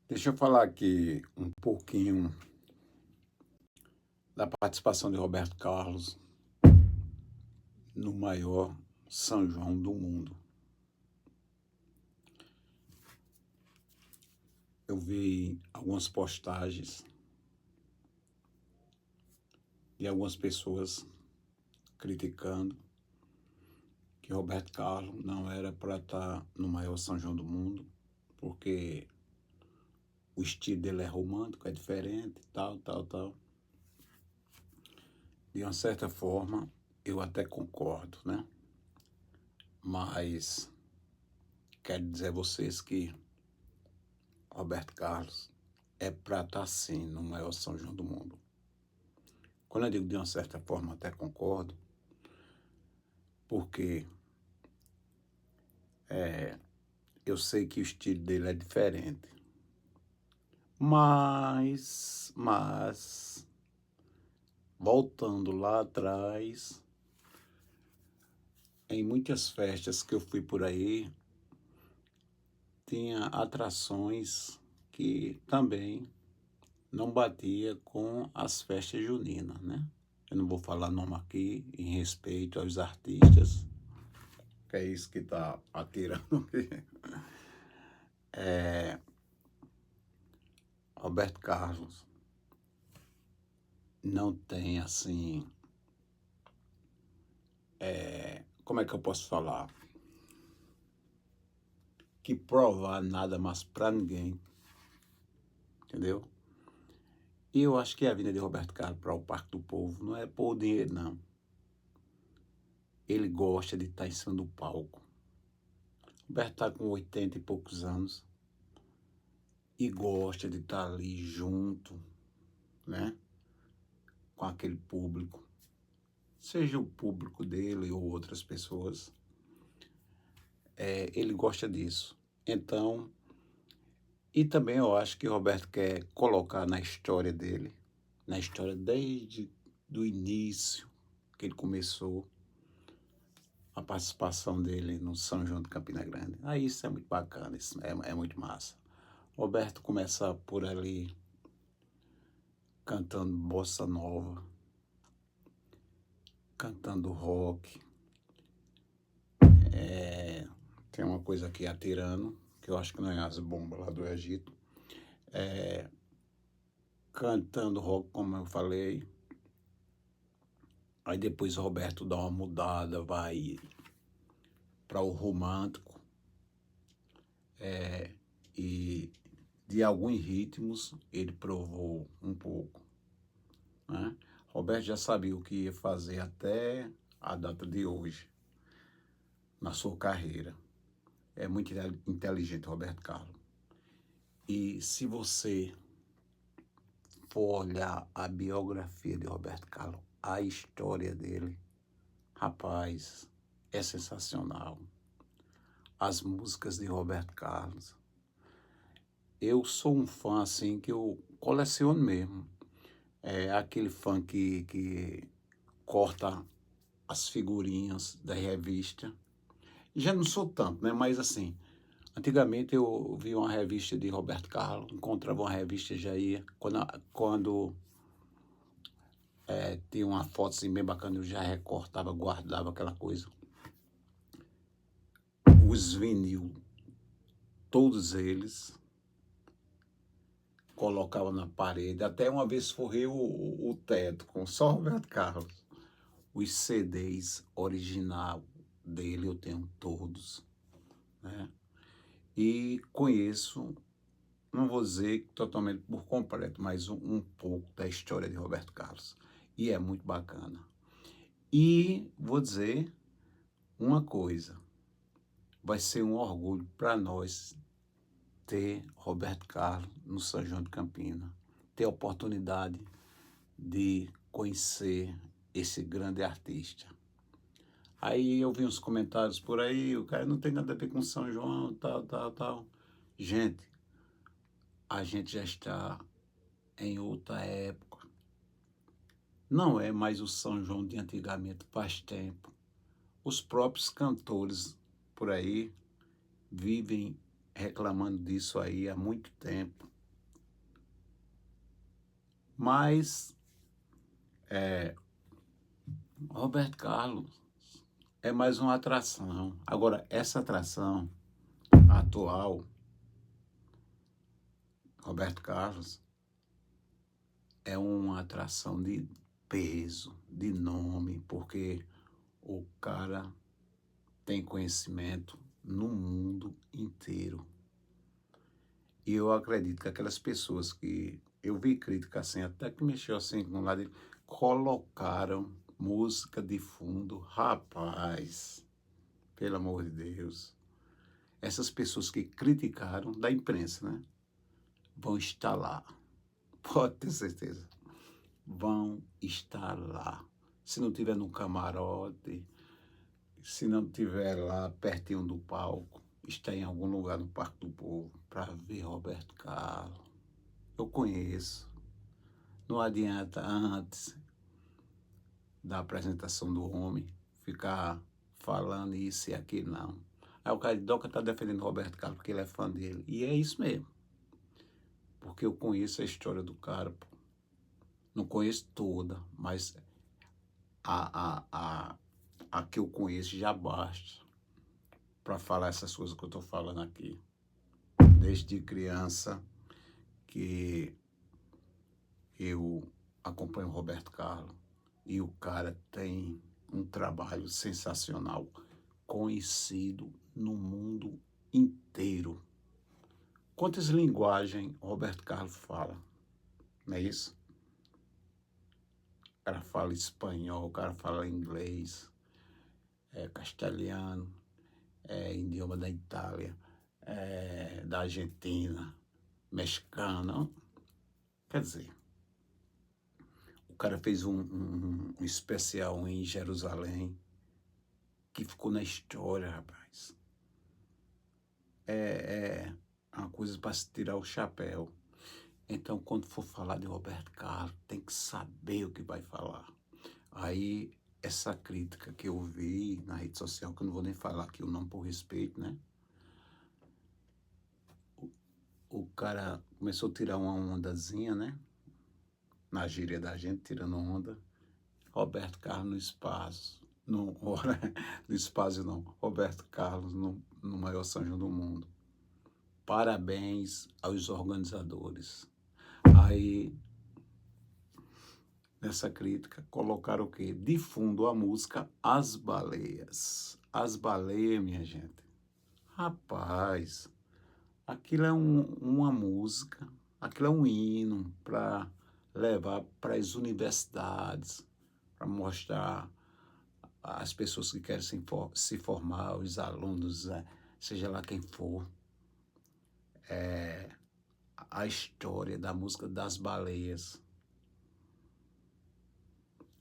Deixa eu falar aqui um pouquinho da participação de Roberto Carlos no maior São João do mundo. Eu vi algumas postagens de algumas pessoas criticando que Roberto Carlos não era para estar no maior São João do mundo, porque o estilo dele é romântico, é diferente, tal. De uma certa forma, eu até concordo, né? Mas quero dizer a vocês que Roberto Carlos é para estar sim no maior São João do mundo. Quando eu digo de uma certa forma, até concordo, porque eu sei que o estilo dele é diferente. Mas, voltando lá atrás, em muitas festas que eu fui por aí, tinha atrações que também não batia com as festas juninas, né? Eu não vou falar nome aqui em respeito aos artistas, que é isso que está atirando aqui. Roberto Carlos não tem assim, como é que eu posso falar? Que provar nada mais para ninguém, entendeu? E eu acho que a vinda de Roberto Carlos para o Parque do Povo não é por dinheiro, não. Ele gosta de estar em cima do palco. Roberto está com 80 e poucos anos e gosta de estar ali junto, né? Com aquele público, seja o público dele ou outras pessoas, ele gosta disso. Então, e também eu acho que Roberto quer colocar na história dele, na história desde do início que ele começou a participação dele no São João de Campina Grande. Aí isso é muito bacana, isso é muito massa. Roberto começa por ali cantando bossa nova, cantando rock. Tem uma coisa aqui atirando, que eu acho que não é as bombas lá do Egito. Cantando rock, como eu falei. Aí depois Roberto dá uma mudada, vai para o romântico. E de alguns ritmos ele provou um pouco, né? Roberto já sabia o que ia fazer até a data de hoje, na sua carreira. É muito inteligente, Roberto Carlos. E se você for olhar a biografia de Roberto Carlos, a história dele, rapaz, é sensacional. As músicas de Roberto Carlos. Eu sou um fã, assim, que eu coleciono mesmo. É aquele fã que corta as figurinhas da revista. Já não sou tanto, né? Mas, assim, antigamente eu vi uma revista de Roberto Carlos, encontrava uma revista e já ia. Quando tinha uma foto assim bem bacana, eu já recortava, guardava aquela coisa. Os vinil, todos eles, colocava na parede. Até uma vez forrei o teto com só Roberto Carlos. Os CDs original dele eu tenho todos, né? E conheço, não vou dizer totalmente por completo, mas um pouco da história de Roberto Carlos. E é muito bacana. E vou dizer uma coisa, vai ser um orgulho para nós ter Roberto Carlos no São João de Campina, ter a oportunidade de conhecer esse grande artista. Aí eu vi uns comentários por aí, o cara não tem nada a ver com São João, tal. Gente, a gente já está em outra época. Não é mais o São João de antigamente, faz tempo. Os próprios cantores por aí vivem reclamando disso aí há muito tempo. Mas Roberto Carlos é mais uma atração. Agora, essa atração atual, Roberto Carlos, é uma atração de peso, de nome, porque o cara tem conhecimento no mundo inteiro. E eu acredito que aquelas pessoas que eu vi crítica assim, até que mexeu assim com o lado dele, colocaram música de fundo. Rapaz, pelo amor de Deus. Essas pessoas que criticaram da imprensa, né? Vão estar lá. Pode ter certeza. Vão estar lá. Se não tiver no camarote, se não tiver lá pertinho do palco, está em algum lugar no Parque do Povo para ver Roberto Carlos. Eu conheço. Não adianta antes da apresentação do homem ficar falando isso e aquilo, não. Aí o Caridoca está defendendo Roberto Carlos porque ele é fã dele. E é isso mesmo. Porque eu conheço a história do cara, pô. Não conheço toda, mas a que eu conheço já basta para falar essas coisas que eu estou falando aqui. Desde criança que eu acompanho o Roberto Carlos e o cara tem um trabalho sensacional, conhecido no mundo inteiro. Quantas linguagens Roberto Carlos fala? Não é isso? O cara fala espanhol, o cara fala inglês, castelhano, idioma da Itália, da Argentina, mexicano. Quer dizer, o cara fez um especial em Jerusalém que ficou na história, rapaz. É uma coisa para se tirar o chapéu. Então, quando for falar de Roberto Carlos, tem que saber o que vai falar. Aí, essa crítica que eu vi na rede social, que eu não vou nem falar aqui o nome por respeito, né? O cara começou a tirar uma ondazinha, né? Na gíria da gente, tirando onda. Roberto Carlos no espaço. No espaço não. Roberto Carlos no maior São João do mundo. Parabéns aos organizadores. Aí, nessa crítica, colocaram o quê? De fundo a música As Baleias. As Baleias, minha gente. Rapaz, aquilo é uma música, aquilo é um hino para levar para as universidades, para mostrar às pessoas que querem se formar, os alunos, seja lá quem for, a história da música das baleias.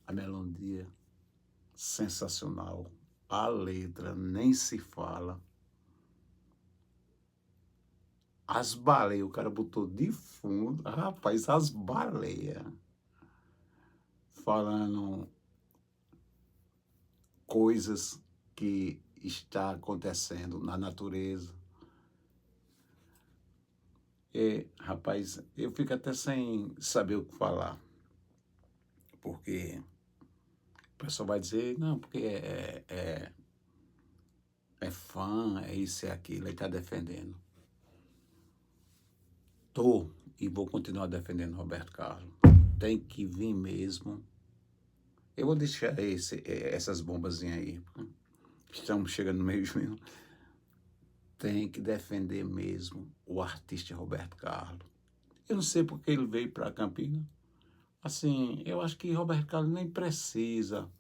A melodia sensacional, a letra nem se fala. As baleias, o cara botou de fundo, rapaz, as baleias, falando coisas que está acontecendo na natureza. E, rapaz, eu fico até sem saber o que falar, porque o pessoal vai dizer, não, porque é fã, é isso, é aquilo, ele está defendendo. Tô e vou continuar defendendo Roberto Carlos. Tem que vir mesmo. Eu vou deixar essas bombazinhas aí. Estamos chegando no meio de junho. Tem que defender mesmo o artista Roberto Carlos. Eu não sei porque ele veio para Campinas. Assim, eu acho que Roberto Carlos nem precisa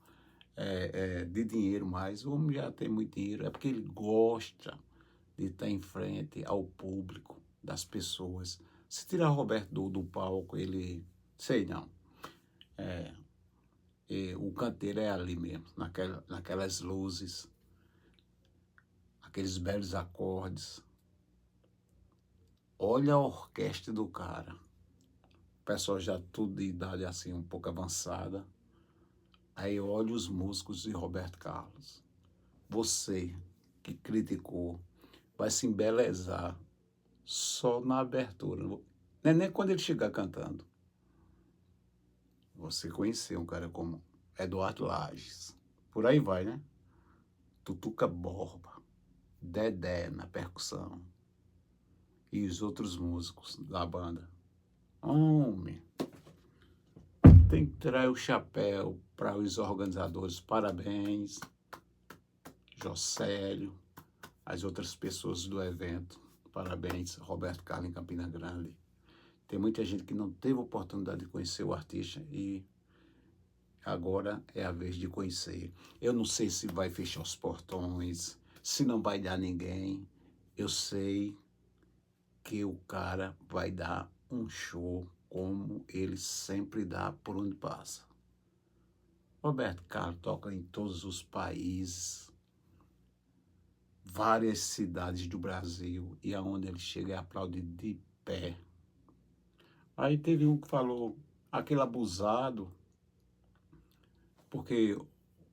de dinheiro mais. O homem já tem muito dinheiro. É porque ele gosta de estar em frente ao público, das pessoas. Se tirar o Roberto do palco, ele... Sei não. O canteiro é ali mesmo, naquelas luzes, aqueles belos acordes. Olha a orquestra do cara. O pessoal já tudo de idade assim, um pouco avançada. Aí olha os músicos de Roberto Carlos. Você que criticou vai se embelezar só na abertura. Não é nem quando ele chegar cantando. você conhecer um cara como Eduardo Lages. Por aí vai, né? Tutuca Borba, Dedé na percussão e os outros músicos da banda. Homem, tem que tirar o chapéu para os organizadores. Parabéns, Jocélio, as outras pessoas do evento. Parabéns, Roberto Carlos em Campina Grande. Tem muita gente que não teve oportunidade de conhecer o artista e agora é a vez de conhecer. Eu não sei se vai fechar os portões, se não vai dar ninguém. Eu sei que o cara vai dar um show como ele sempre dá por onde passa. Roberto Carlos toca em todos os países, várias cidades do Brasil, e aonde ele chega é aplaudido de pé. Aí teve um que falou, aquele abusado, porque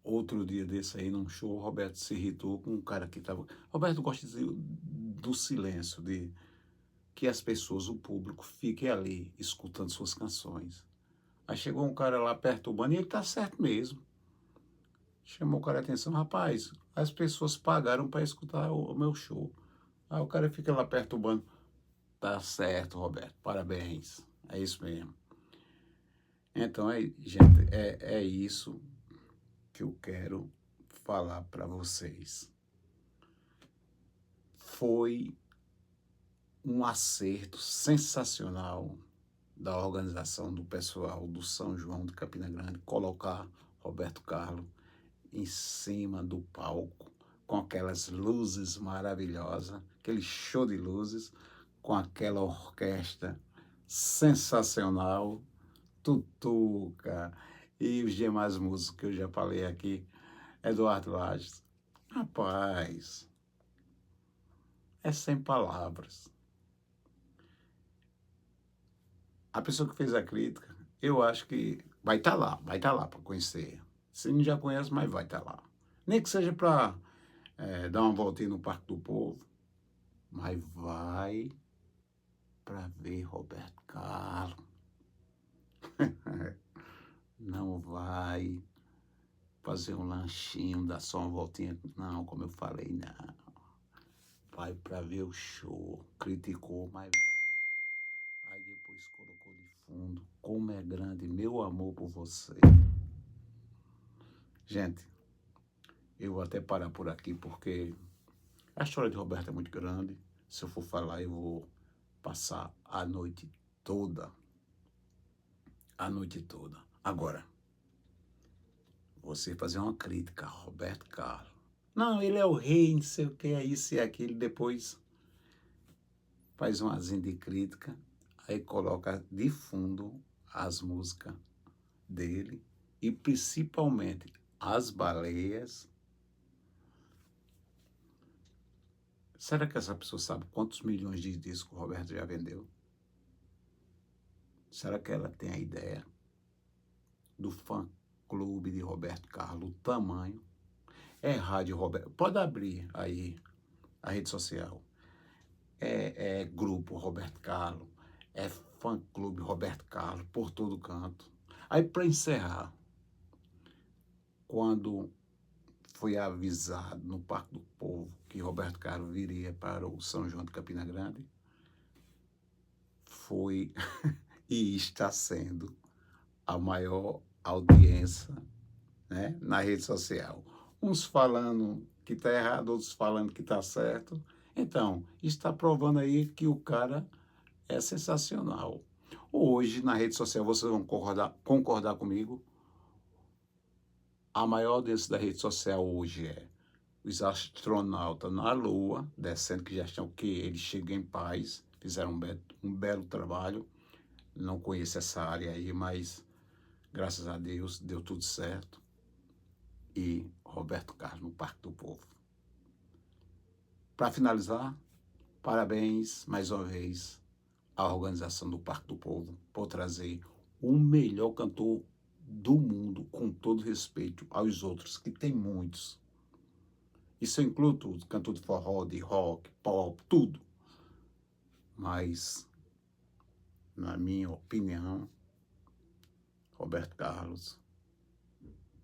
outro dia desse aí, num show, o Roberto se irritou com um cara que estava... Roberto gosta do silêncio, de que as pessoas, o público, fiquem ali escutando suas canções. Aí chegou um cara lá perturbando, e ele tá certo mesmo. Chamou o cara a atenção, rapaz, as pessoas pagaram para escutar o meu show. Aí o cara fica lá perturbando. Tá certo, Roberto, parabéns. É isso mesmo. Então, gente, é isso que eu quero falar para vocês. Foi um acerto sensacional da organização do pessoal do São João de Campina Grande colocar Roberto Carlos em cima do palco com aquelas luzes maravilhosas, aquele show de luzes, com aquela orquestra sensacional, Tutuca e os demais músicos que eu já falei aqui, Eduardo Lages. Rapaz, é sem palavras. A pessoa que fez a crítica, eu acho que vai estar lá para conhecer. Se não já conhece, mas vai estar lá. Nem que seja para dar uma voltinha no Parque do Povo, mas vai para ver Roberto Carlos. Não vai fazer um lanchinho, dar só uma voltinha. Não, como eu falei, não. Vai para ver o show. Criticou, mas vai. Aí depois colocou de fundo, como é grande meu amor por você. Gente, eu vou até parar por aqui, porque a história de Roberto é muito grande. Se eu for falar, eu vou passar a noite toda. A noite toda. Agora, você fazer uma crítica a Roberto Carlos. Não, ele é o rei, não sei o que, é isso e aquilo. Depois faz uma asinha de crítica, aí coloca de fundo as músicas dele e principalmente as baleias. Será que essa pessoa sabe quantos milhões de discos o Roberto já vendeu? Será que ela tem a ideia do fã-clube de Roberto Carlos, o tamanho? É Rádio Roberto. Pode abrir aí a rede social. É grupo Roberto Carlos, é fã-clube Roberto Carlos, por todo canto. Aí, para encerrar, quando foi avisado no Parque do Povo que Roberto Carlos viria para o São João de Campina Grande, foi e está sendo a maior audiência, né, na rede social. Uns falando que está errado, outros falando que está certo. Então, está provando aí que o cara é sensacional. Hoje, na rede social, vocês vão concordar comigo, a maior audiência da rede social hoje é os astronautas na Lua, descendo, que já estão que eles chegam em paz, fizeram um belo trabalho. Não conheço essa área aí, mas graças a Deus deu tudo certo. E Roberto Carlos no Parque do Povo. Para finalizar, parabéns mais uma vez à organização do Parque do Povo por trazer o melhor cantor do mundo, com todo respeito aos outros, que tem muitos. Isso inclui tudo, cantor de forró, de rock, pop, tudo. Mas, na minha opinião, Roberto Carlos.